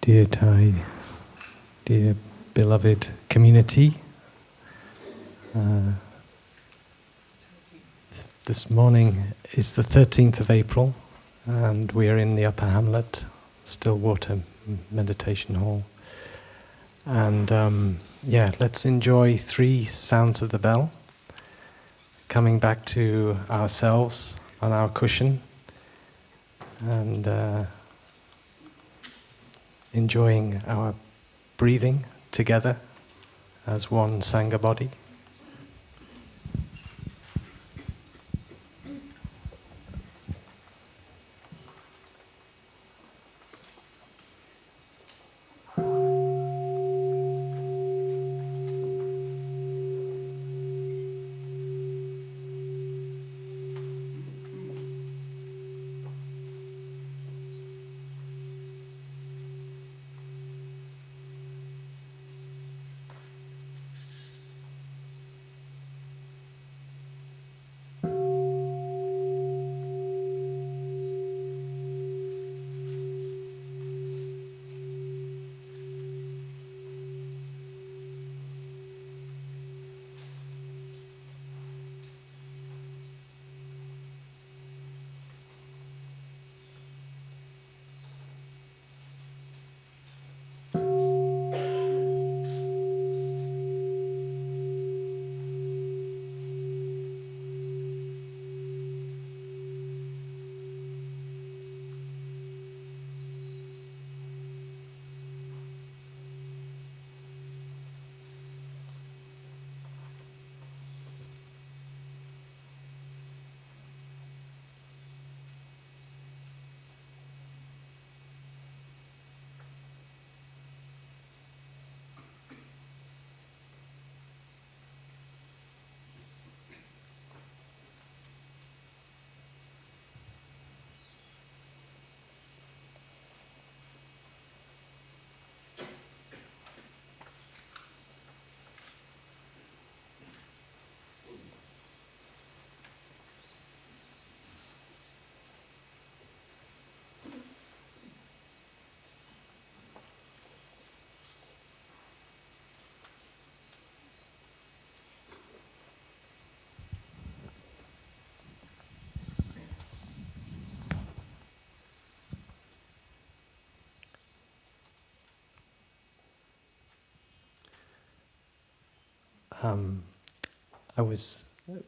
Dear Thai, dear beloved community, this morning is the 13th of April and we are in the Upper Hamlet, Stillwater Meditation Hall. And let's enjoy 3 sounds of the bell, coming back to ourselves on our cushion and enjoying our breathing together as one Sangha body.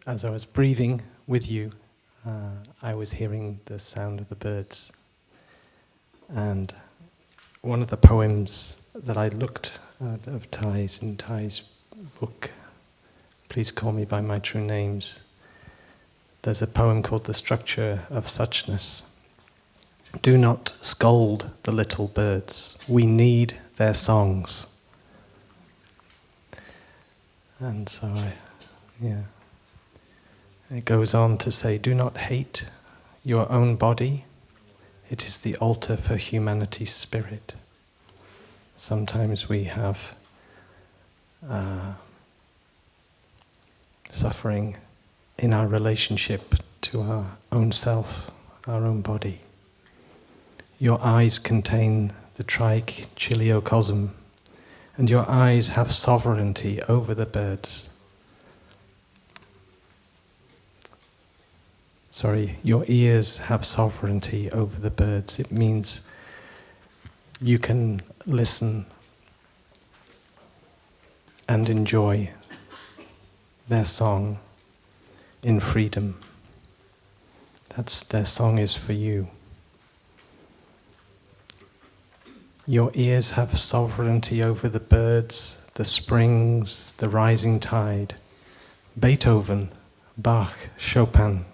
As I was breathing with you, I was hearing the sound of the birds. And one of the poems that I looked at of Thai's in Thai's book, Please Call Me By My True Names, there's a poem called The Structure of Suchness. Do not scold the little birds. We need their songs. And so it goes on to say, do not hate your own body. It is the altar for humanity's spirit. Sometimes we have suffering in our relationship to our own self, our own body. Your eyes contain the trichiliocosm, and your eyes have sovereignty over the birds. Your ears have sovereignty over the birds. It means you can listen and enjoy their song in freedom. Their song is for you. Your ears have sovereignty over the birds, the springs, the rising tide. Beethoven, Bach, Chopin.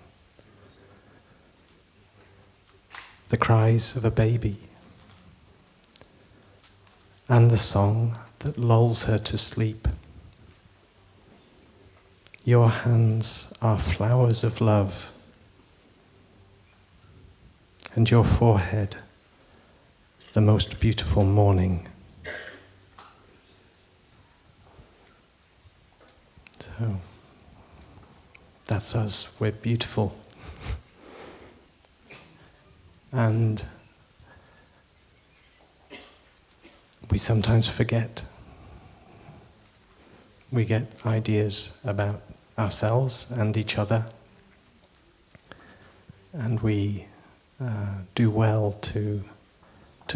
The cries of a baby. And the song that lulls her to sleep. Your hands are flowers of love. And your forehead, the most beautiful morning. So, that's us, we're beautiful. And we sometimes forget. We get ideas about ourselves and each other, and we do well to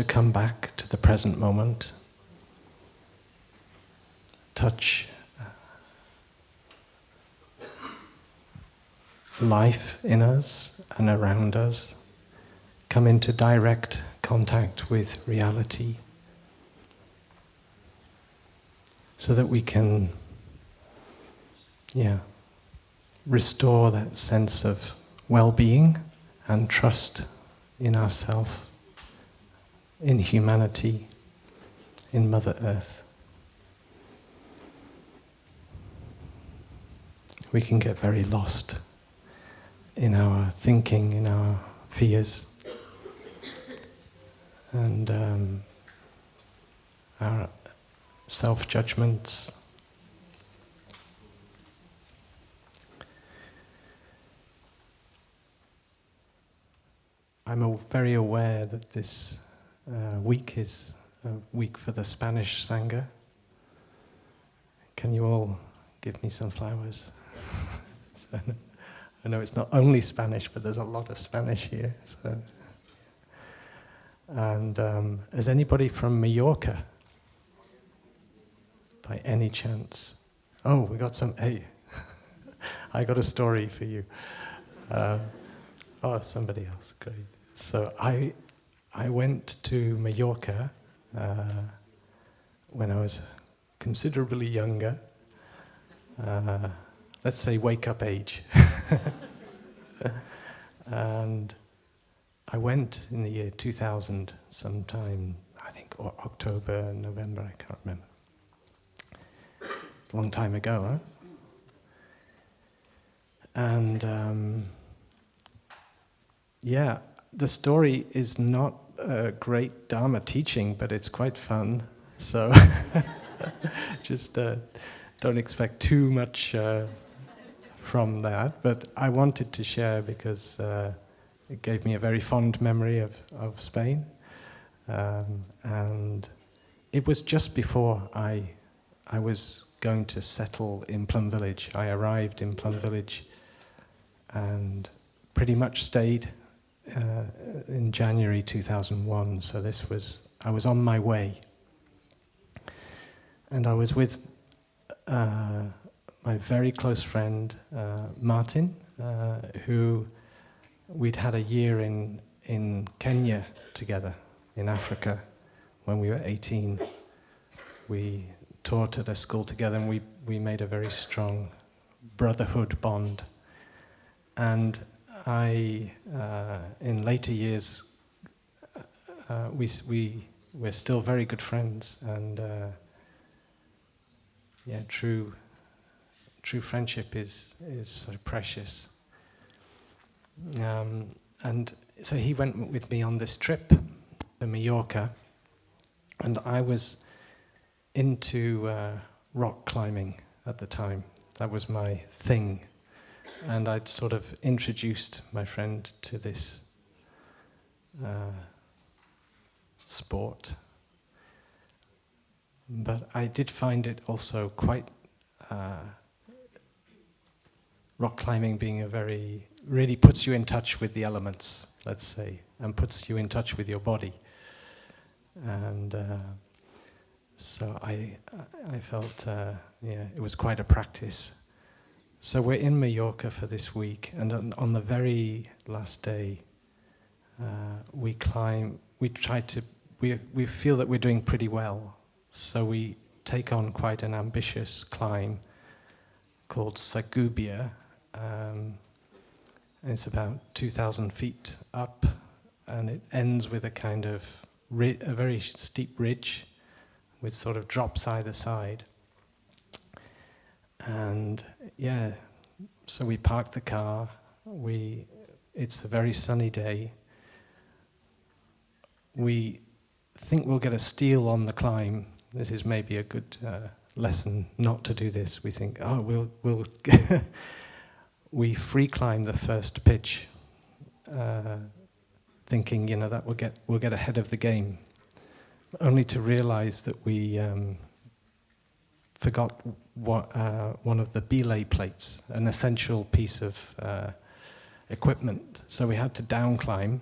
come back to the present moment, touch life in us and around us, come into direct contact with reality, so that we can restore that sense of well-being and trust in ourself, in humanity, in Mother Earth. We can get very lost in our thinking, in our fears, and our self-judgments. I'm very aware that this week is a week for the Spanish Sangha. Can you all give me some flowers? So, I know it's not only Spanish, but there's a lot of Spanish here. So. And is anybody from Mallorca? By any chance? Oh, we got some. Hey, I got a story for you. Oh, somebody else, great. So I went to Mallorca when I was considerably younger. Let's say wake-up age. And I went in the year 2000, sometime, I think, or October, November, I can't remember. It's a long time ago, huh? And the story is not a great Dharma teaching, but it's quite fun. So just don't expect too much from that. But I wanted to share because it gave me a very fond memory of Spain. And it was just before I was going to settle in Plum Village. I arrived in Plum Village and pretty much stayed in January 2001, so I was on my way. And I was with my very close friend, Martin, who we'd had a year in Kenya together, in Africa, when we were 18. We taught at a school together, and we made a very strong brotherhood bond. And in later years, we're still very good friends, and true friendship is so precious. And so he went with me on this trip to Mallorca, and I was into rock climbing at the time. That was my thing. And I'd sort of introduced my friend to this sport. But I did find it also quite, rock climbing being really puts you in touch with the elements, let's say, and puts you in touch with your body. And so I felt, it was quite a practice. So we're in Mallorca for this week, and on the very last day, we feel that we're doing pretty well. So we take on quite an ambitious climb called Sagubia. And it's about 2,000 feet up, and it ends with a kind of a very steep ridge with sort of drops either side. And so we parked the car. It's a very sunny day. We think we'll get a steal on the climb. This is maybe a good lesson not to do this. We think, we'll we free climb the first pitch, thinking that we'll get ahead of the game. only to realize that we forgot one of the belay plates, an essential piece of equipment. So we had to down climb,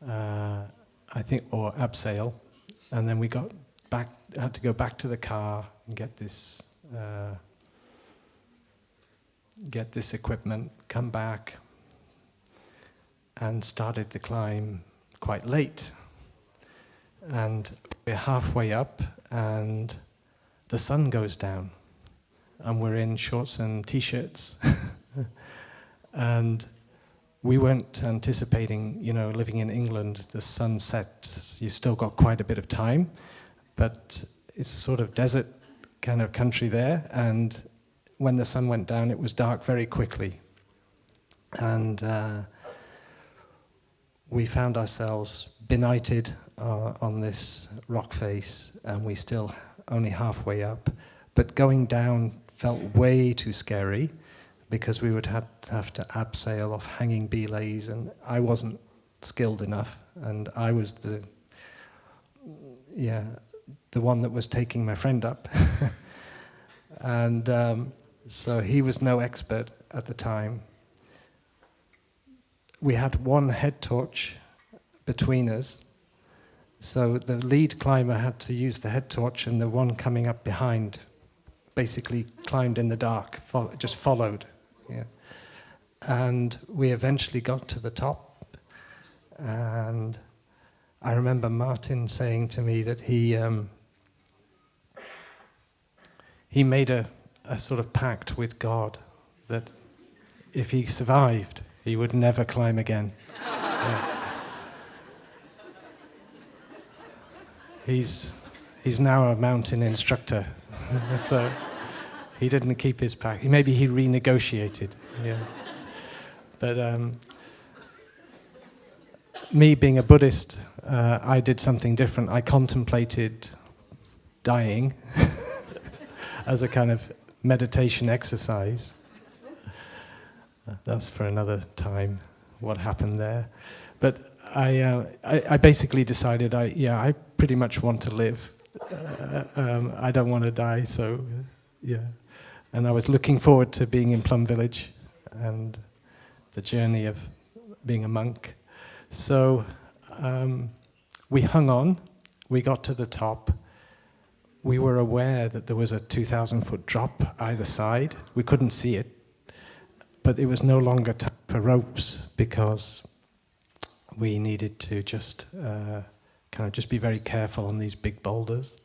I think, or abseil, and then we had to go back to the car and get this equipment, come back, and started the climb quite late. And we're halfway up, and the sun goes down, and we're in shorts and t-shirts. And we weren't anticipating, living in England, the sun sets, you still got quite a bit of time, but it's sort of desert kind of country there, and when the sun went down, it was dark very quickly. And we found ourselves benighted on this rock face, and we still only halfway up. But going down felt way too scary, because we would have to abseil off hanging belays, and I wasn't skilled enough, and I was the one that was taking my friend up. And so he was no expert at the time. We had one head torch between us, so the lead climber had to use the head torch, and the one coming up behind basically climbed in the dark, just followed. Yeah. And we eventually got to the top, and I remember Martin saying to me that he made a sort of pact with God that if he survived, he would never climb again. Yeah. He's now a mountain instructor, so he didn't keep his pact. Maybe he renegotiated. Yeah. But me being a Buddhist, I did something different. I contemplated dying as a kind of meditation exercise. That's for another time, what happened there. But I basically decided I pretty much want to live. I don't want to die, so yeah. And I was looking forward to being in Plum Village and the journey of being a monk. So we hung on, we got to the top. We were aware that there was a 2,000-foot drop either side. We couldn't see it, but it was no longer time for ropes, because we needed to just kind of just be very careful on these big boulders.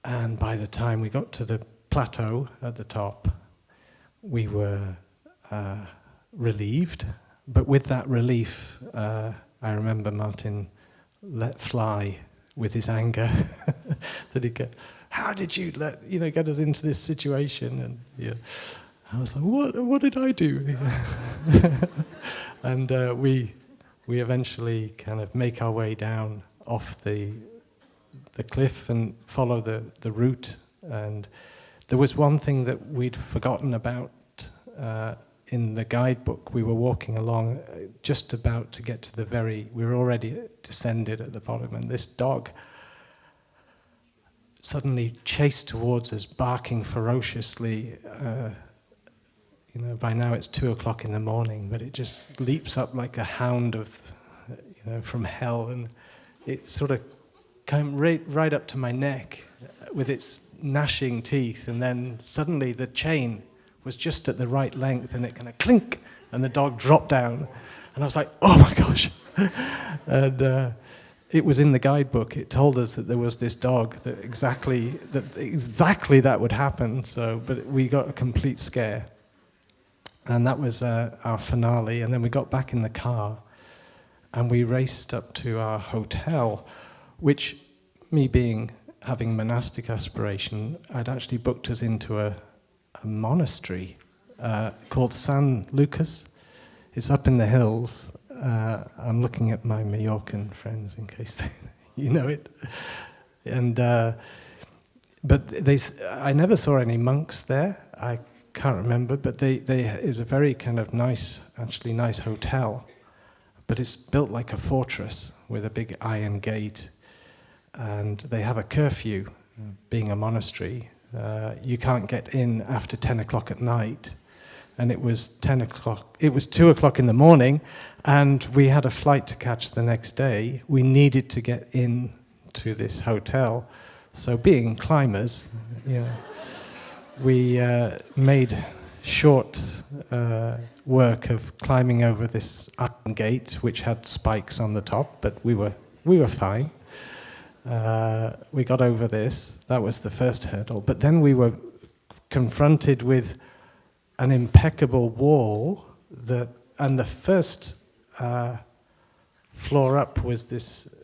And by the time we got to the plateau at the top, we were relieved. But with that relief, I remember Martin let fly with his anger that he got. How did you get us into this situation? And yeah, I was like, what did I do? And we eventually kind of make our way down off the cliff and follow the route. And there was one thing that we'd forgotten about in the guidebook. We were walking along, just about to get to we were already descended at the bottom, and this dog suddenly chased towards us, barking ferociously. By now it's 2:00 in the morning, but it just leaps up like a hound from hell, and it sort of came right up to my neck with its gnashing teeth, and then suddenly the chain was just at the right length, and it kind of clink, and the dog dropped down, and I was like, oh my gosh. And it was in the guidebook. It told us that there was this dog that exactly that would happen. So, but we got a complete scare, and that was our finale. And then we got back in the car, and we raced up to our hotel, which, me having monastic aspiration, I'd actually booked us into a monastery called San Lucas. It's up in the hills. I'm looking at my Mallorcan friends in case you know it. And but I never saw any monks there. I can't remember, but it was a very kind of nice hotel. but it's built like a fortress with a big iron gate, and they have a curfew. Being a monastery, you can't get in after 10 o'clock at night. And it was 10 o'clock, it was 2 o'clock in the morning, and we had a flight to catch the next day. We needed to get in to this hotel. So being climbers, we made short work of climbing over this iron gate, which had spikes on the top, but we were fine. We got over this. That was the first hurdle. But then we were confronted with an impeccable wall and the first floor up was this.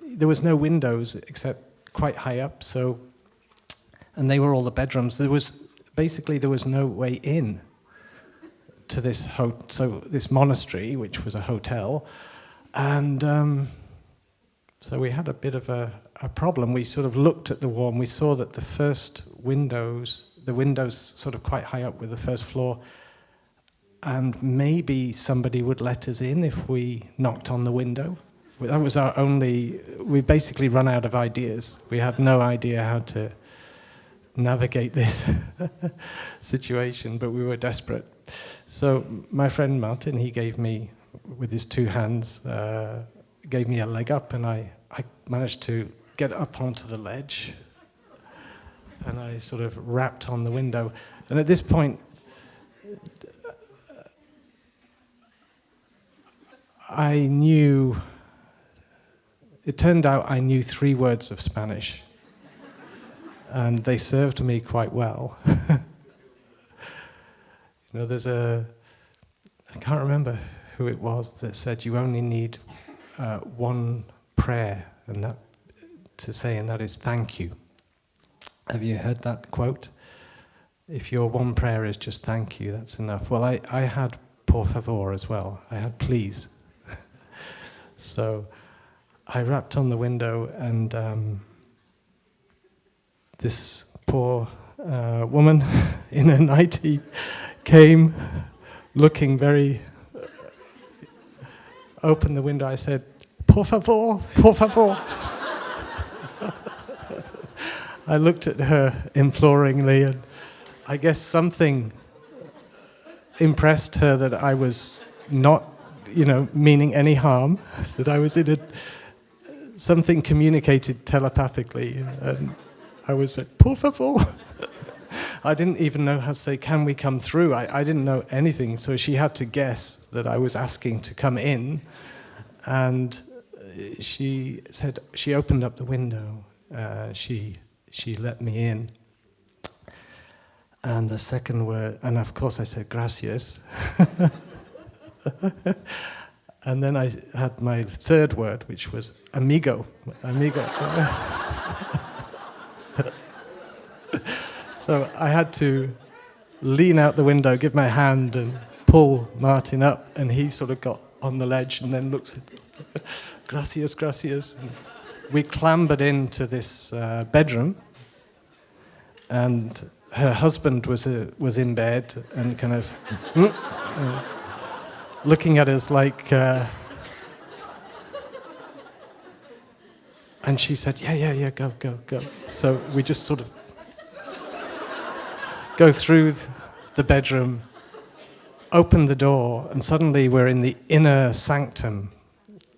There was no windows except quite high up. And they were all the bedrooms. There was no way in to this this monastery, which was a hotel, and so we had a bit of a problem. We sort of looked at the wall and we saw that the windows sort of quite high up with the first floor, and maybe somebody would let us in if we knocked on the window. That was we basically run out of ideas. We had no idea how to navigate this situation, but we were desperate. So my friend Martin, he gave me, with his two hands, gave me a leg up, and I managed to get up onto the ledge, and I sort of rapped on the window. And at this point, it turned out I knew 3 words of Spanish, and they served me quite well. I can't remember who it was that said you only need one prayer and that is thank you. Have you heard that quote? If your one prayer is just thank you, that's enough. Well, I had por favor as well. I had please. So I rapped on the window, and this poor woman in her nightie came looking very... opened the window. I said, por favor, por favor. I looked at her imploringly, and I guess something impressed her that I was not, meaning any harm, that I was something communicated telepathically, and I was like, por favor. I didn't even know how to say, can we come through? I didn't know anything, so she had to guess that I was asking to come in, and she said, she opened up the window, she let me in, and the second word, and of course I said gracias, and then I had my third word, which was amigo. So I had to lean out the window, give my hand, and pull Martin up, and he sort of got on the ledge and then looked at gracias, gracias. And we clambered into this bedroom, and her husband was in bed and kind of looking at us like... and she said, yeah, go. So we just sort of go through the bedroom, open the door, and suddenly we're in the inner sanctum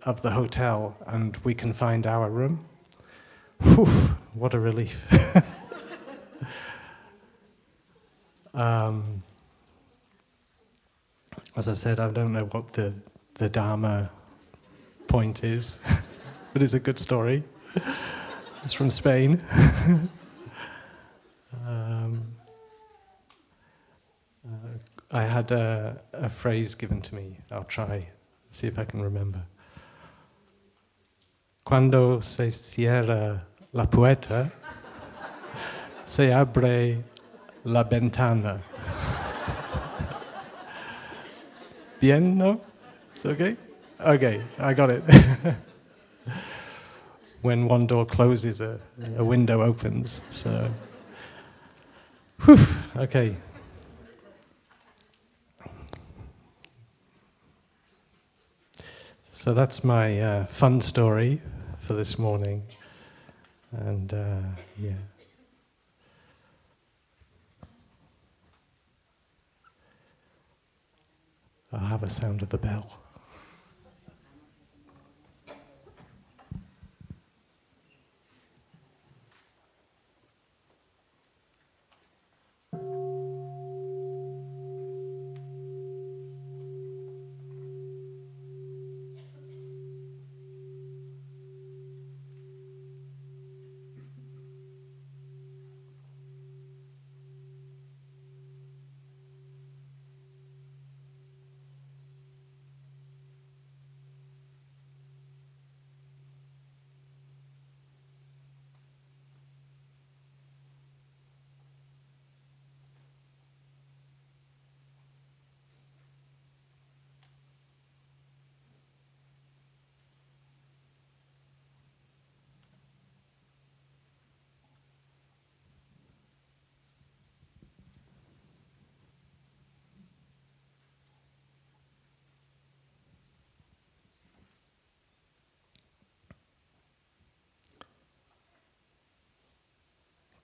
of the hotel, and we can find our room. Whew, what a relief. As I said, I don't know what the Dharma point is, but it's a good story. It's from Spain. I had a phrase given to me. I'll try, see if I can remember. Cuando se cierra la puerta, se abre la ventana. Bien, no? It's okay? Okay, I got it. When one door closes, a window opens. So, whew, okay. So that's my fun story for this morning. And yeah. I'll have a sound of the bell.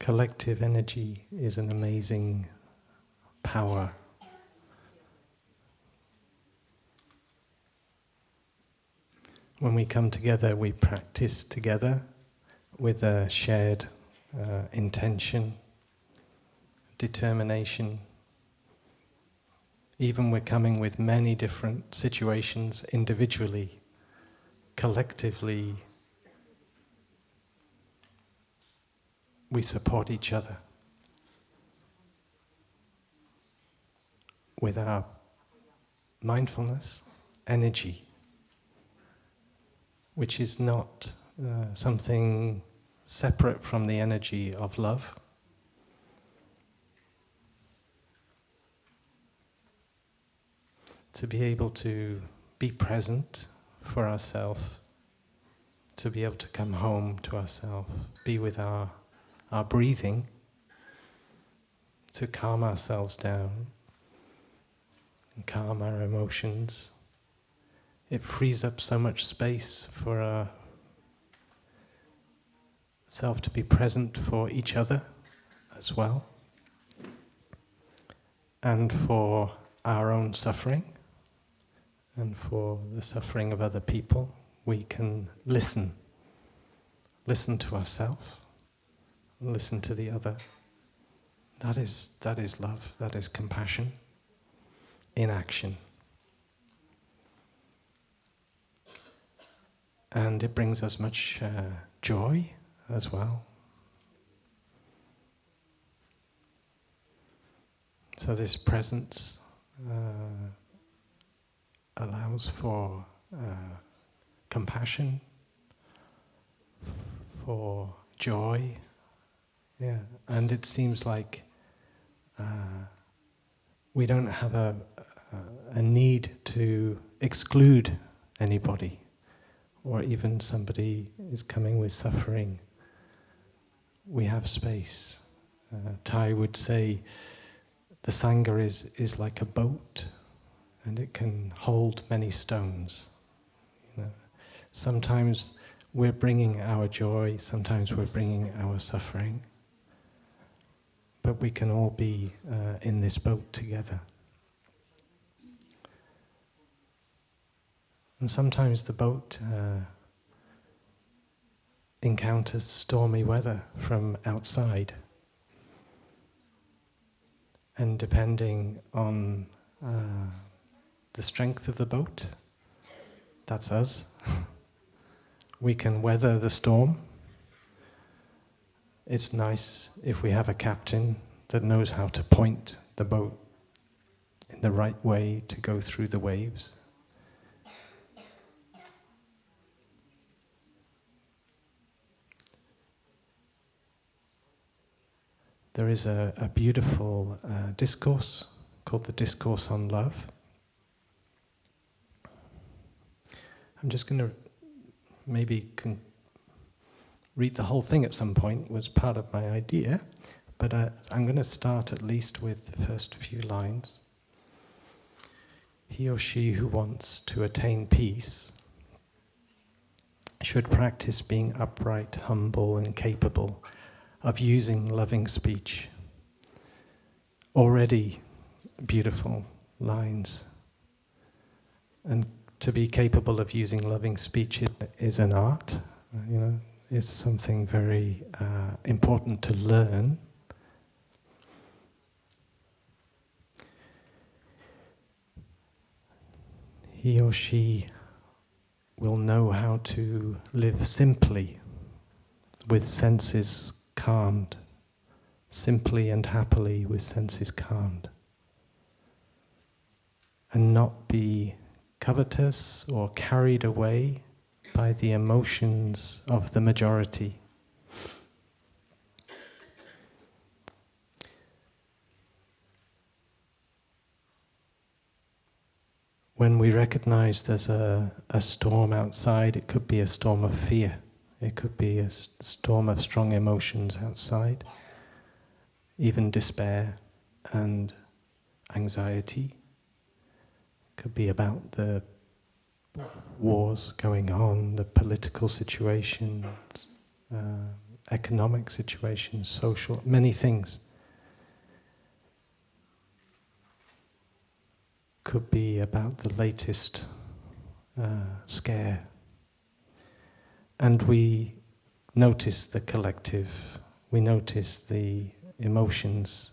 Collective energy is an amazing power. When we come together, we practice together with a shared intention, determination. Even we're coming with many different situations individually, collectively, we support each other with our mindfulness, energy, which is not something separate from the energy of love. To be able to be present for ourselves, to be able to come home to ourselves, be with our breathing, to calm ourselves down, and calm our emotions. It frees up so much space for our self to be present for each other as well, and for our own suffering, and for the suffering of other people. We can listen to ourselves, listen to the other. That is love, that is compassion in action. And it brings us much joy as well. So this presence allows for compassion, for joy, yeah. And it seems like we don't have a need to exclude anybody, or even somebody is coming with suffering. We have space. Thai would say the Sangha is like a boat, and it can hold many stones. You know? Sometimes we're bringing our joy, sometimes we're bringing our suffering, but we can all be in this boat together. And sometimes the boat encounters stormy weather from outside. And depending on the strength of the boat, that's us, we can weather the storm. It's nice if we have a captain that knows how to point the boat in the right way to go through the waves. There is a beautiful discourse called the Discourse on Love. I'm just going to maybe read the whole thing at some point. It was part of my idea, but I'm going to start at least with the first few lines. He or she who wants to attain peace should practice being upright, humble, and capable of using loving speech. Already beautiful lines. And to be capable of using loving speech is an art, is something very important to learn. He or she will know how to live simply, with senses calmed, simply and happily with senses calmed, and not be covetous or carried away by the emotions of the majority. When we recognize there's a storm outside, it could be a storm of fear, it could be a storm of strong emotions outside, even despair and anxiety. It could be about the wars going on, the political situation, economic situation, social, many things. Could be about the latest scare. And we notice the collective, we notice the emotions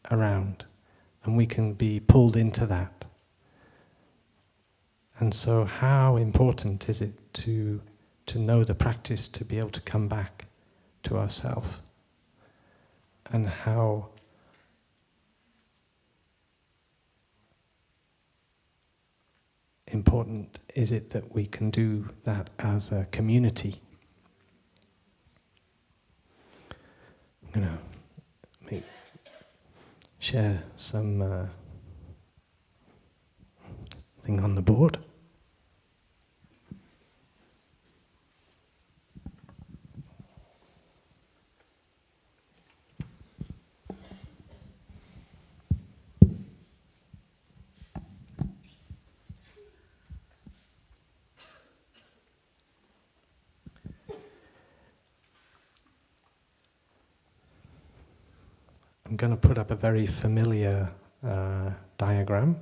around, and we can be pulled into that. And so how important is it to know the practice, to be able to come back to ourself? And how important is it that we can do that as a community? I'm going to share some thing on the board. I'm going to put up a very familiar diagram.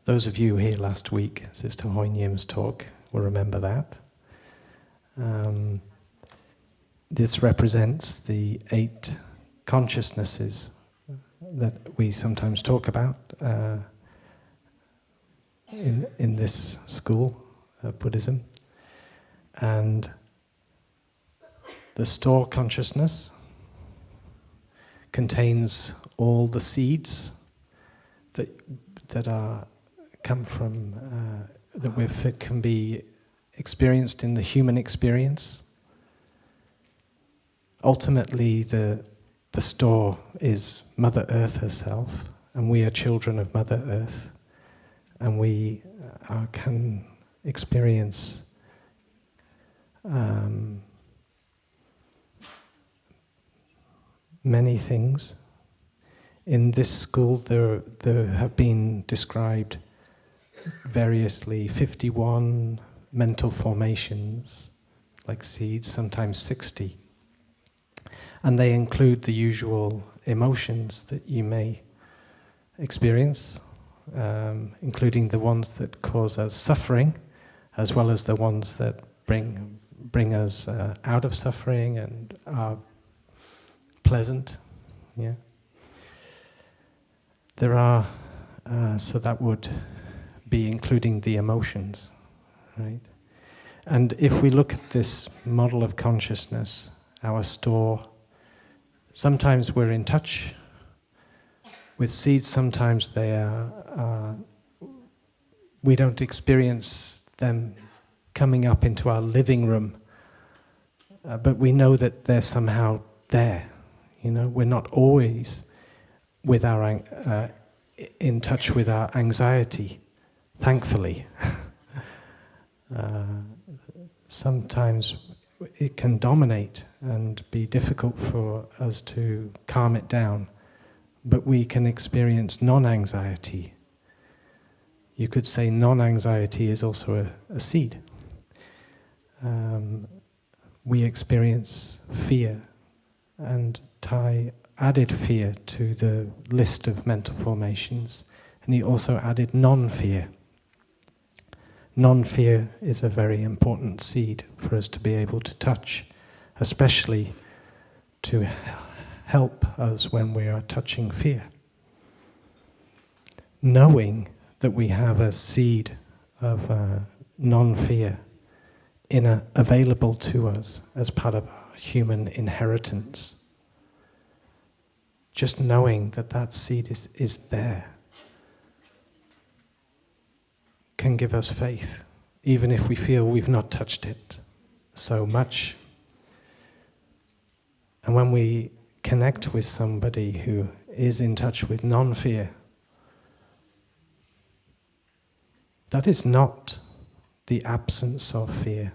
Those of you here last week, Sister Hoyniem's talk, will remember that. This represents the 8 consciousnesses that we sometimes talk about in this school of Buddhism. And the store consciousness contains all the seeds that come from that can be experienced in the human experience. Ultimately, the store is Mother Earth herself, and we are children of Mother Earth, and we can experience many things. In this school, there have been described variously 51 mental formations, like seeds, sometimes 60. And they include the usual emotions that you may experience, including the ones that cause us suffering, as well as the ones that bring us out of suffering and are pleasant. Yeah. There are, so that would be including the emotions, right? And if we look at this model of consciousness, our store, sometimes we're in touch with seeds, sometimes they are, we don't experience them coming up into our living room, but we know that they're somehow there. You know, we're not always with our in touch with our anxiety, thankfully. Sometimes it can dominate and be difficult for us to calm it down, but we can experience non-anxiety. You could say non-anxiety is also a seed. We experience fear, and Thai added fear to the list of mental formations, and he also added non-fear. Non-fear is a very important seed for us to be able to touch, especially to help us when we are touching fear. Knowing that we have a seed of non-fear available to us as part of our human inheritance. Just knowing that that seed is there can give us faith, even if we feel we've not touched it so much. And when we connect with somebody who is in touch with non-fear, that is not the absence of fear.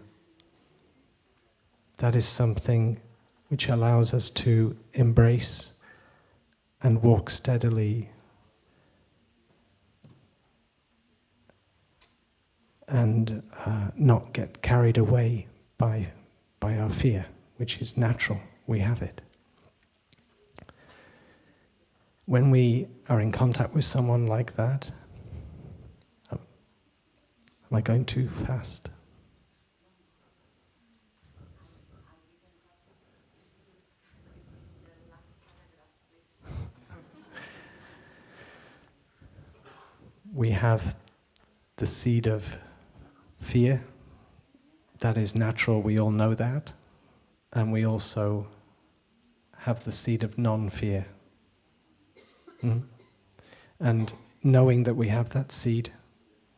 That is something which allows us to embrace and walk steadily and not get carried away by our fear, which is natural. We have it. When we are in contact with someone like that, am I going too fast? We have the seed of fear. That is natural, we all know that. And we also have the seed of non-fear. And knowing that we have that seed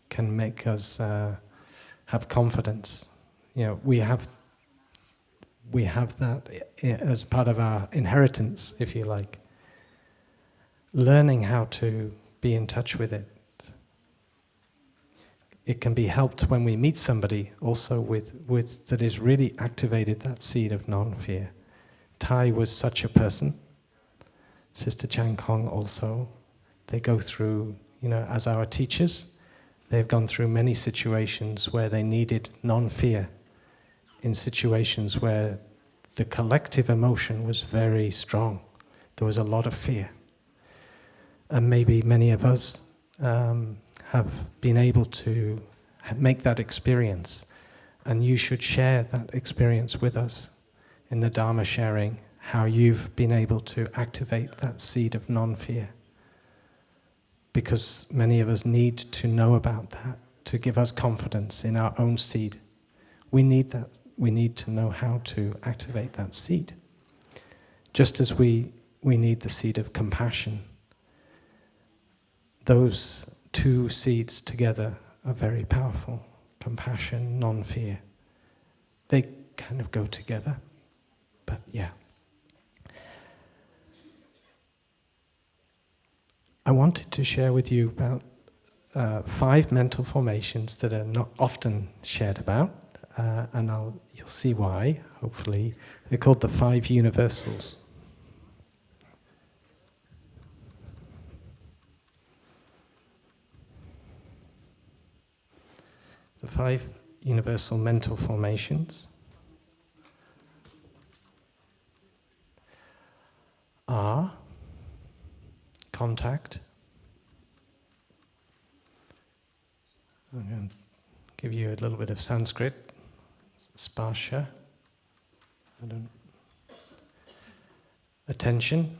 can make us have confidence. You know, we have that as part of our inheritance, if you like. Learning how to be in touch with it. It can be helped when we meet somebody also with that has really activated that seed of non-fear. Thai was such a person. Sister Chan Kong also. They go through, you know, as our teachers, they've gone through many situations where they needed non-fear, in situations where the collective emotion was very strong. There was a lot of fear. And maybe many of us have been able to make that experience. And you should share that experience with us in the Dharma sharing, how you've been able to activate that seed of non-fear. Because many of us need to know about that to give us confidence in our own seed. We need that. We need to know how to activate that seed. Just as we need the seed of compassion. Those two seeds together are very powerful. Compassion, non-fear. They kind of go together, but yeah. I wanted to share with you about 5 mental formations that are not often shared about, and you'll see why, hopefully. They're called the 5 universals. The 5 universal mental formations are contact. I'm going to give you a little bit of Sanskrit. Sparsha. Attention.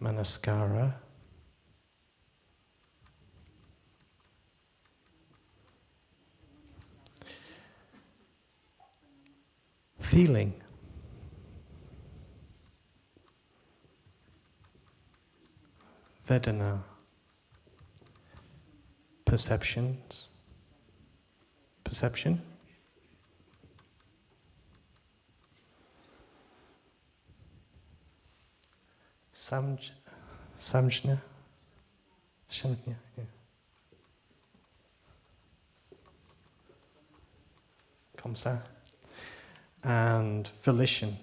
Manaskara. Feeling. Vedana. Perceptions. Perception. Samjna. Shamjna, yeah. Kamsa. And volition.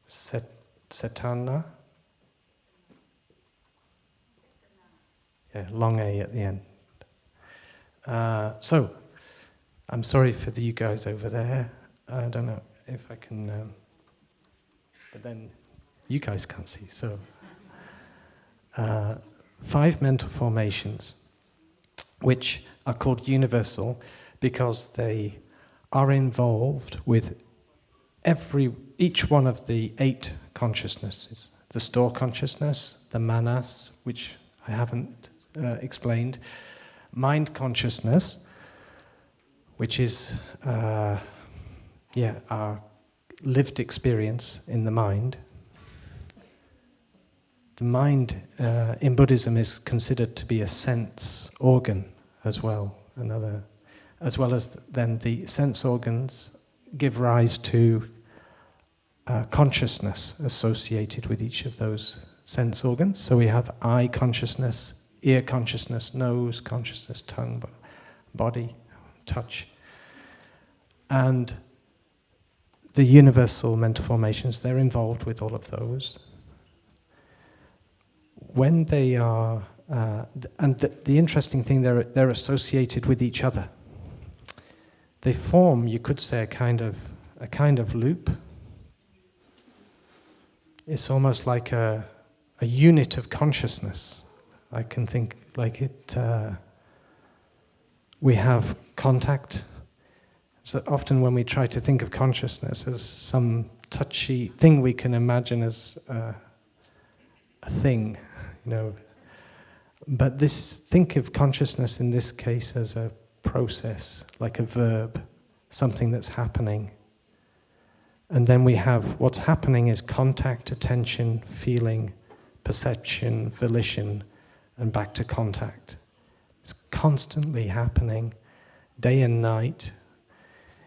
Setana. Yeah, long A at the end. So, I'm sorry for you guys over there. I don't know if I can, but then you guys can't see. So, 5 mental formations, which are called universal because they are involved with each one of the 8 consciousnesses. The store consciousness, the manas, which I haven't explained, mind consciousness, which is our lived experience in the mind. The mind in Buddhism is considered to be a sense organ as well. As well as then the sense organs give rise to consciousness associated with each of those sense organs. So we have eye consciousness, ear consciousness, nose consciousness, tongue, body, touch. And the universal mental formations, they're involved with all of those. When they are, the interesting thing, they're associated with each other. They form, you could say, a kind of loop. It's almost like a unit of consciousness. I can think like it. We have contact. So often when we try to think of consciousness as some touchy thing we can imagine as a thing, But think of consciousness in this case as a process, like a verb, something that's happening. And then we have what's happening is contact, attention, feeling, perception, volition, and back to contact. It's constantly happening, day and night.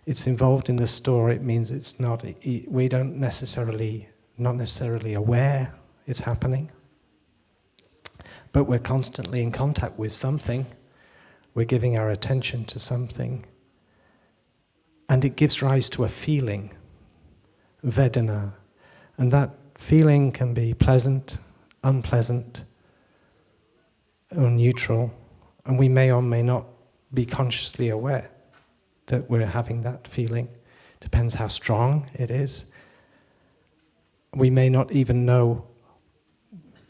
It's involved in the store. It means it's not. We don't not necessarily aware it's happening, but we're constantly in contact with something. We're giving our attention to something, and it gives rise to a feeling, Vedana, and that feeling can be pleasant, unpleasant, or neutral, and we may or may not be consciously aware that we're having that feeling. Depends how strong it is. We may not even know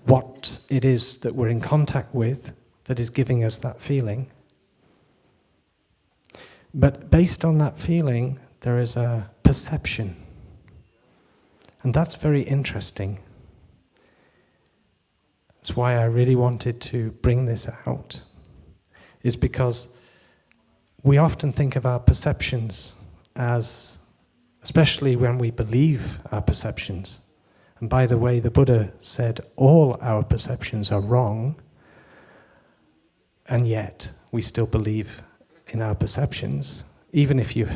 what it is that we're in contact with that is giving us that feeling. But based on that feeling, there is a perception. And that's very interesting. That's why I really wanted to bring this out, is because we often think of our perceptions as, especially when we believe our perceptions. And by the way, the Buddha said all our perceptions are wrong, and yet we still believe in our perceptions, even if you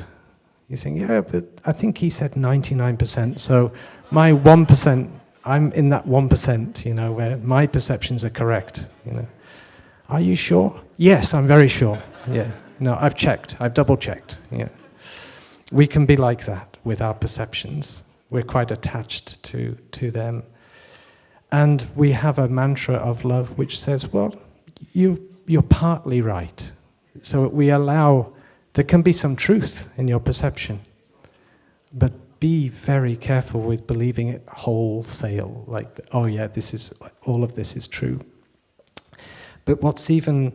think, yeah, but I think he said 99%, so my 1%, I'm in that 1%, where my perceptions are correct, Are you sure? Yes, I'm very sure, yeah. No, I've checked, I've double-checked, yeah. We can be like that with our perceptions. We're quite attached to them. And we have a mantra of love which says, well, you're partly right. So we allow, there can be some truth in your perception, but be very careful with believing it wholesale, like, oh yeah, all of this is true. But what's even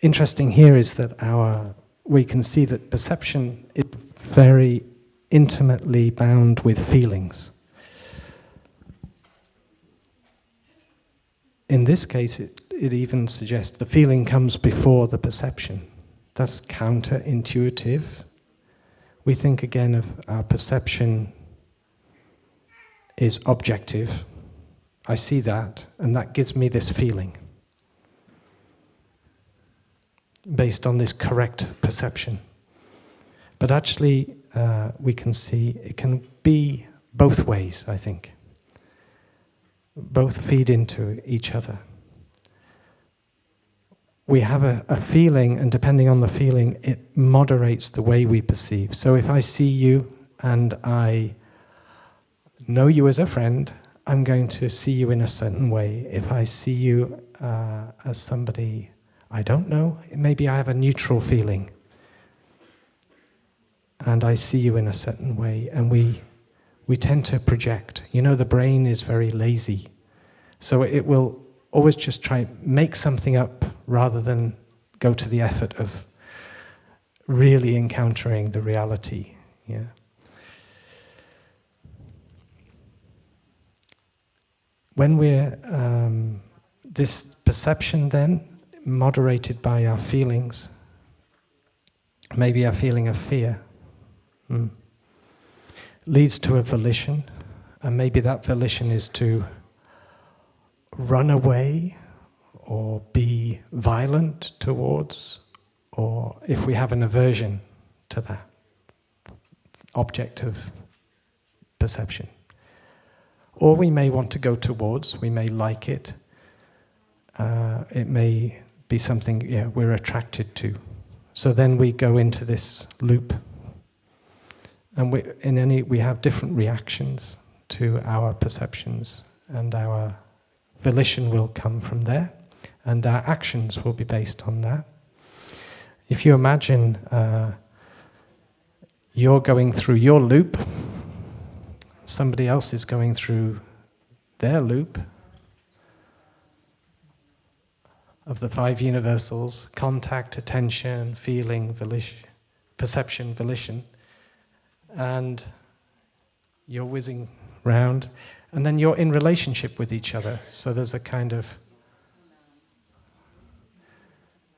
interesting here is that we can see that perception is very intimately bound with feelings. In this case, it even suggests the feeling comes before the perception. That's counterintuitive. We think again of our perception is objective. I see that, and that gives me this feeling based on this correct perception. But actually, we can see it can be both ways, I think. Both feed into each other. We have a feeling, and depending on the feeling, it moderates the way we perceive. So if I see you and I know you as a friend, I'm going to see you in a certain way. If I see you as somebody I don't know, maybe I have a neutral feeling. And I see you in a certain way, and we tend to project. You know, the brain is very lazy. So it will always just try make something up rather than go to the effort of really encountering the reality. Yeah. When we're this perception then moderated by our feelings, maybe a feeling of fear, leads to a volition, and maybe that volition is to run away or be violent towards, or if we have an aversion to that object of perception. Or we may want to go towards, we may like it, it may be something we're attracted to. So then we go into this loop, and we have different reactions to our perceptions, and our volition will come from there, and our actions will be based on that. If you imagine you're going through your loop, somebody else is going through their loop of the 5 universals: contact, attention, feeling, volition, perception, volition, and you're whizzing round, and then you're in relationship with each other. So there's a kind of...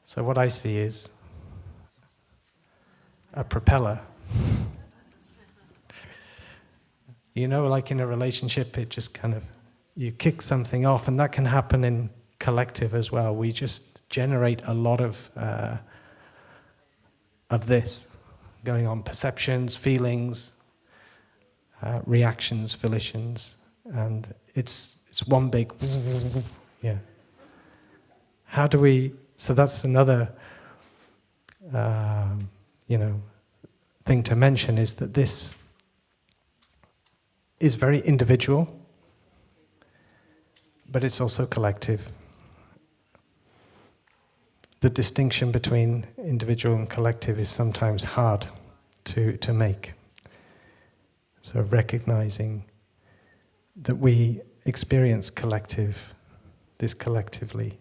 So what I see is a propeller. You know, like in a relationship, it just kind of, you kick something off, and that can happen in collective as well. We just generate a lot of this going on: perceptions, feelings, reactions, volitions, and it's one big yeah. How do we? So that's another thing to mention, is that this is very individual, but it's also collective. The distinction between individual and collective is sometimes hard to make. So recognizing that we experience this collectively.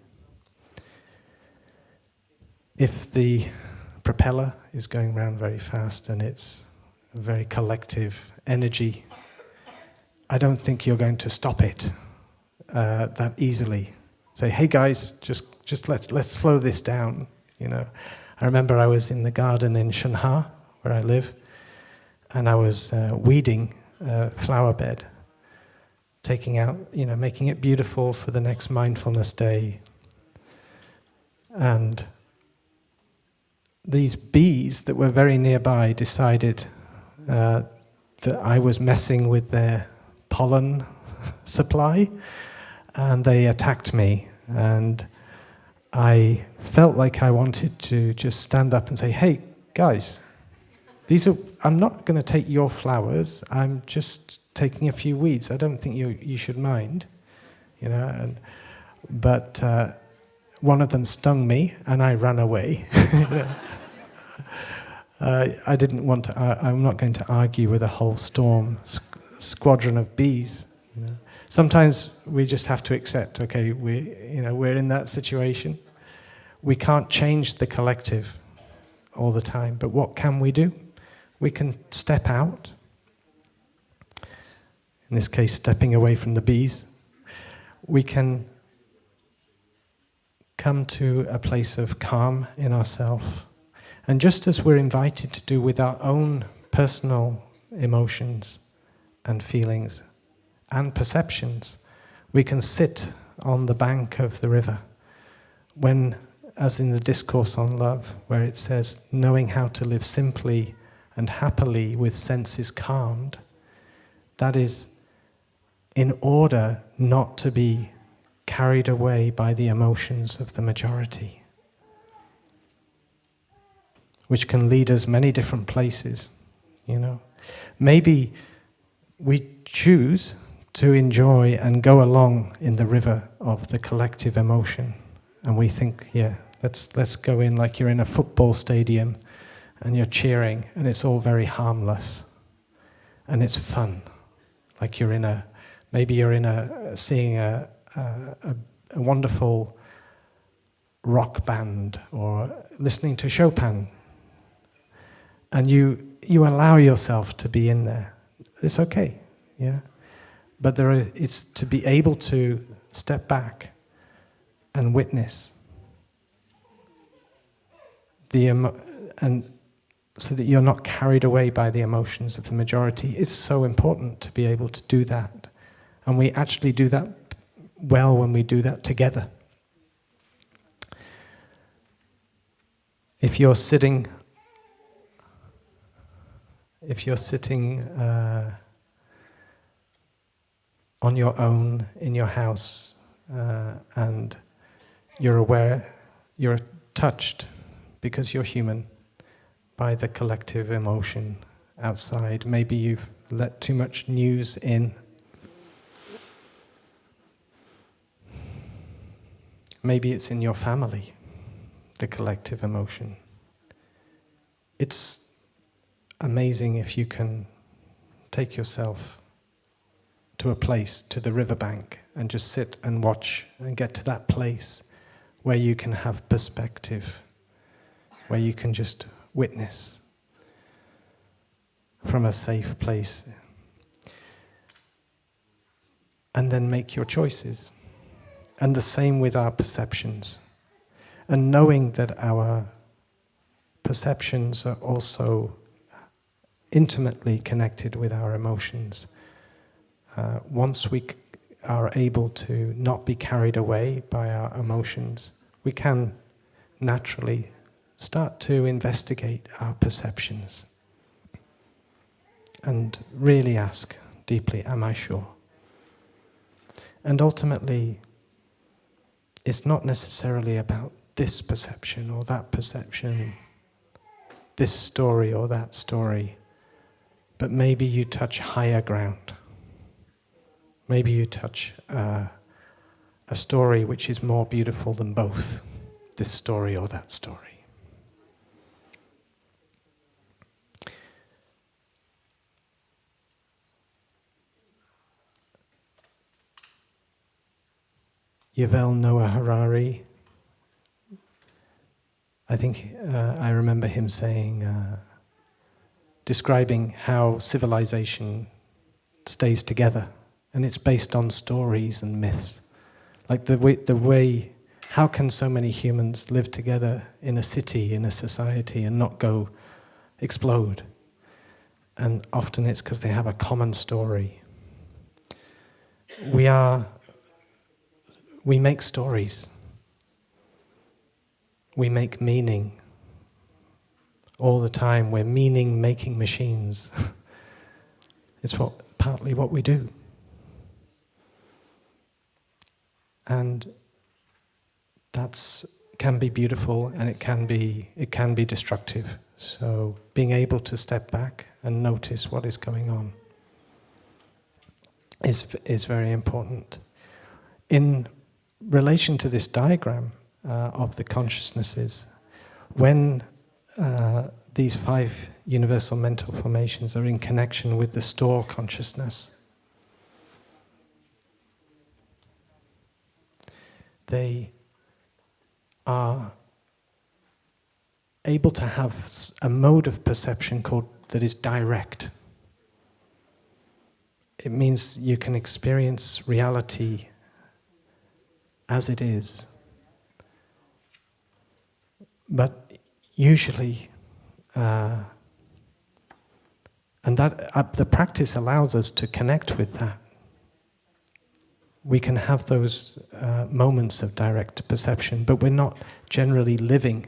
If the propeller is going round very fast and it's a very collective energy, I don't think you're going to stop it that easily. Say, hey guys, just let's slow this down. You know, I remember I was in the garden in Shanghai, where I live, and I was weeding a flower bed, taking out, making it beautiful for the next mindfulness day. And these bees that were very nearby decided that I was messing with their pollen supply, and they attacked me, and I felt like I wanted to just stand up and say, hey guys, I'm not going to take your flowers, I'm just taking a few weeds, I don't think you should mind, but one of them stung me and I ran away. I didn't want to. I'm not going to argue with a whole squadron of bees. Sometimes we just have to accept. Okay, we're in that situation. We can't change the collective all the time, but what can we do? We can step out, in this case stepping away from the bees. We can come to a place of calm in ourselves. And just as we're invited to do with our own personal emotions and feelings and perceptions, we can sit on the bank of the river when, as in the Discourse on Love, where it says, knowing how to live simply and happily with senses calmed, that is in order not to be carried away by the emotions of the majority, which can lead us many different places, you know. Maybe we choose to enjoy and go along in the river of the collective emotion, and we think, yeah, let's go in like you're in a football stadium and you're cheering, and it's all very harmless and it's fun, like you're in a, maybe you're in a seeing a wonderful rock band or listening to Chopin, and you allow yourself to be in there. It's okay, yeah. But it's to be able to step back and witness and so that you're not carried away by the emotions of the majority. It's so important to be able to do that, and we actually do that well when we do that together. If you're sitting on your own in your house and you're aware, you're touched because you're human by the collective emotion outside. Maybe you've let too much news in. Maybe it's in your family, the collective emotion. It's amazing if you can take yourself to a place, to the riverbank, and just sit and watch and get to that place where you can have perspective, where you can just witness from a safe place, and then make your choices. And the same with our perceptions. And knowing that our perceptions are also intimately connected with our emotions. Once we are able to not be carried away by our emotions, we can naturally start to investigate our perceptions and really ask deeply, am I sure? And ultimately, it's not necessarily about this perception or that perception, this story or that story, but maybe you touch higher ground. Maybe you touch a story which is more beautiful than both, this story or that story. Yuval Noah Harari, I think I remember him saying, describing how civilization stays together, and it's based on stories and myths. Like the way, how can so many humans live together in a city, in a society, and not go explode? And often it's because they have a common story. We make stories. We make meaning. All the time, we're meaning-making machines. It's partly what we do. And can be beautiful, and it can be destructive. So being able to step back and notice what is going on is very important. In relation to this diagram of the consciousnesses, when these 5 universal mental formations are in connection with the store consciousness, they are able to have a mode of perception called that is direct. It means you can experience reality as it is. But usually, and that the practice allows us to connect with that. We can have those moments of direct perception, but we're not generally living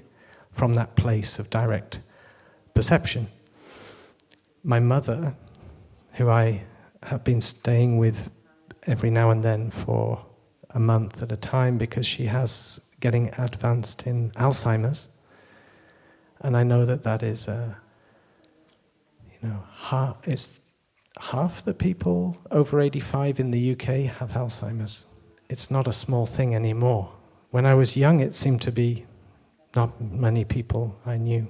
from that place of direct perception. My mother, who I have been staying with every now and then for a month at a time because she has getting advanced in Alzheimer's, and I know that is half the people over 85 in the UK have Alzheimer's. It's not a small thing anymore. When I was young, it seemed to be not many people I knew.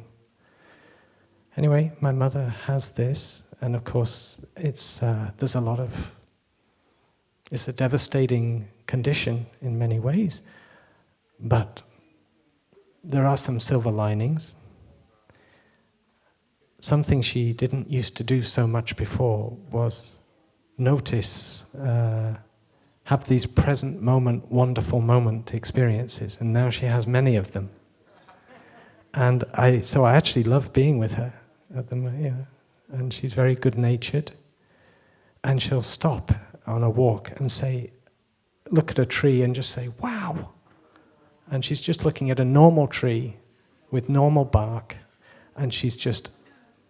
Anyway, my mother has this, and of course, it's a devastating condition in many ways, but there are some silver linings. Something she didn't used to do so much before was notice, have these present moment, wonderful moment experiences, and now she has many of them. And so I actually love being with her at the moment, and she's very good-natured, and she'll stop on a walk and say, look at a tree and just say, wow. And she's just looking at a normal tree with normal bark, and she's just,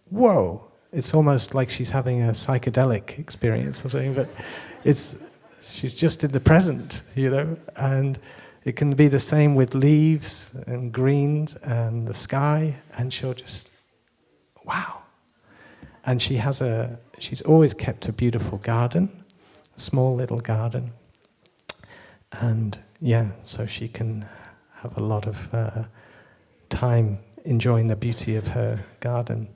whoa. It's almost like she's having a psychedelic experience or something, but she's just in the present, and it can be the same with leaves and greens and the sky, and she'll just, wow. And she's always kept a beautiful garden, a small little garden. And so she can have a lot of time enjoying the beauty of her garden.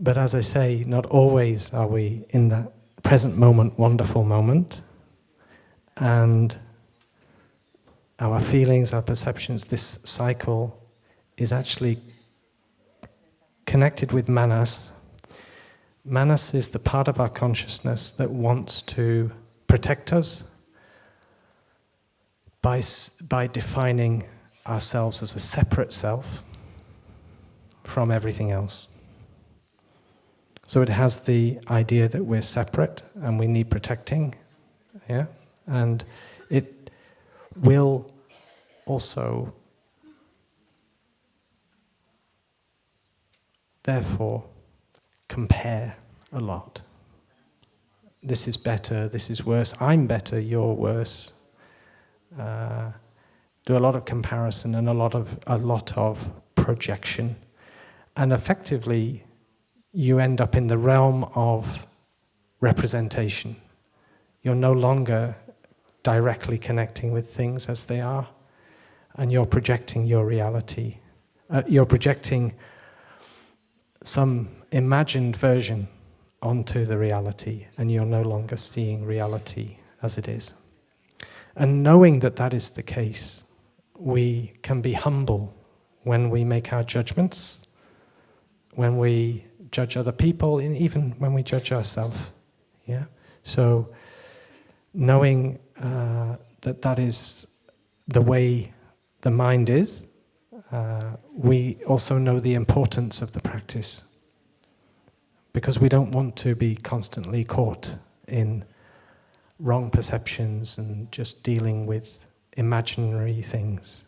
But as I say, not always are we in that present moment, wonderful moment. And our feelings, our perceptions, this cycle is actually connected with manas. Manas is the part of our consciousness that wants to protect us by defining ourselves as a separate self from everything else. So it has the idea that we're separate and we need protecting, and it will also therefore compare a lot. This is better, this is worse, I'm better, you're worse. Do a lot of comparison and a lot of projection. And effectively, you end up in the realm of representation. You're no longer directly connecting with things as they are, and you're projecting your reality. You're projecting some imagined version onto the reality, and you're no longer seeing reality as it is. And knowing that that is the case, we can be humble when we make our judgments, when we judge other people, and even when we judge ourselves. So knowing that is the way the mind is, we also know the importance of the practice, because we don't want to be constantly caught in wrong perceptions and just dealing with imaginary things.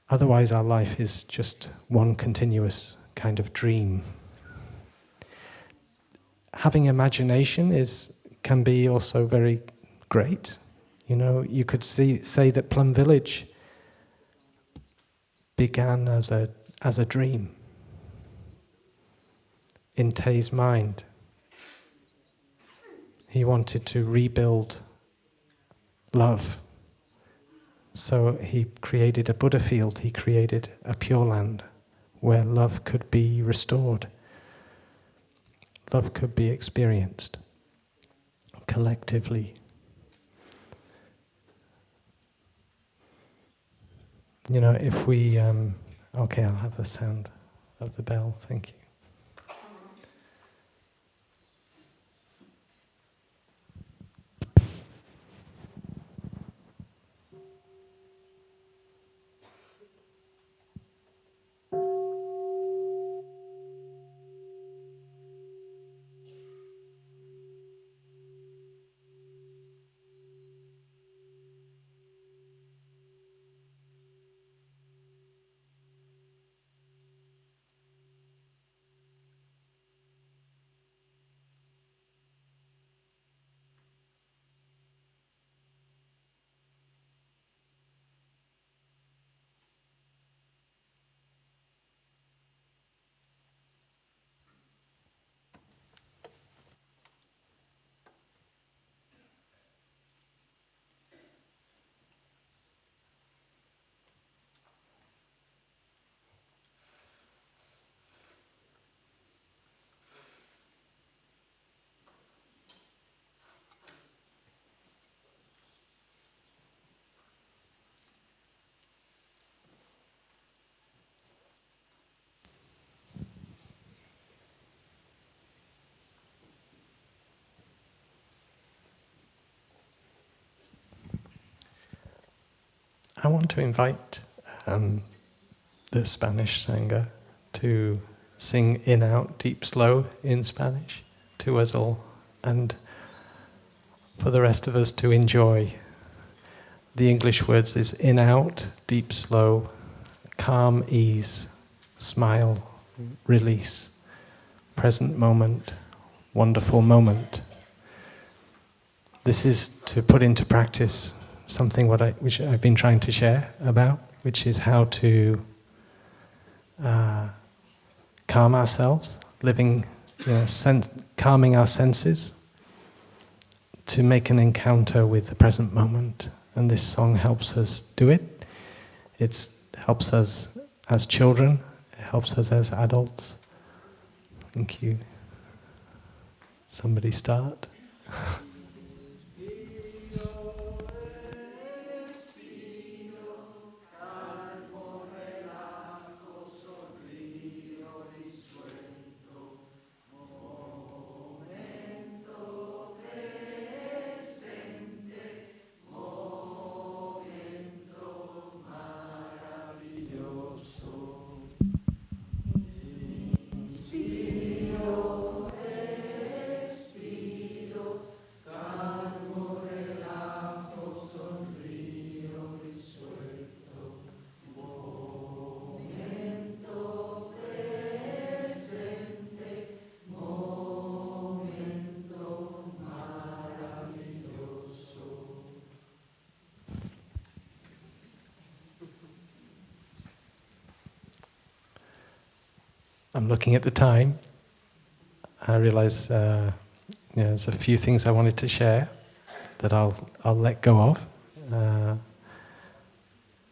Otherwise, our life is just one continuous kind of dream. Having imagination can be also very great. You could say that Plum Village began as a dream in Tay's mind. He wanted to rebuild love. So he created a Buddha field, he created a Pure Land where love could be restored. Love could be experienced collectively. If we Okay, I'll have the sound of the bell, thank you. I want to invite the Spanish singer to sing in, out, deep, slow in Spanish to us all, and for the rest of us to enjoy. The English words is in, out, deep, slow, calm, ease, smile, release, present moment, wonderful moment. This is to put into practice something which I've been trying to share about, which is how to calm ourselves, calming our senses, to make an encounter with the present moment. And this song helps us do it. It helps us as children, it helps us as adults. Thank you. Somebody start. I'm looking at the time. I realize there's a few things I wanted to share that I'll let go of,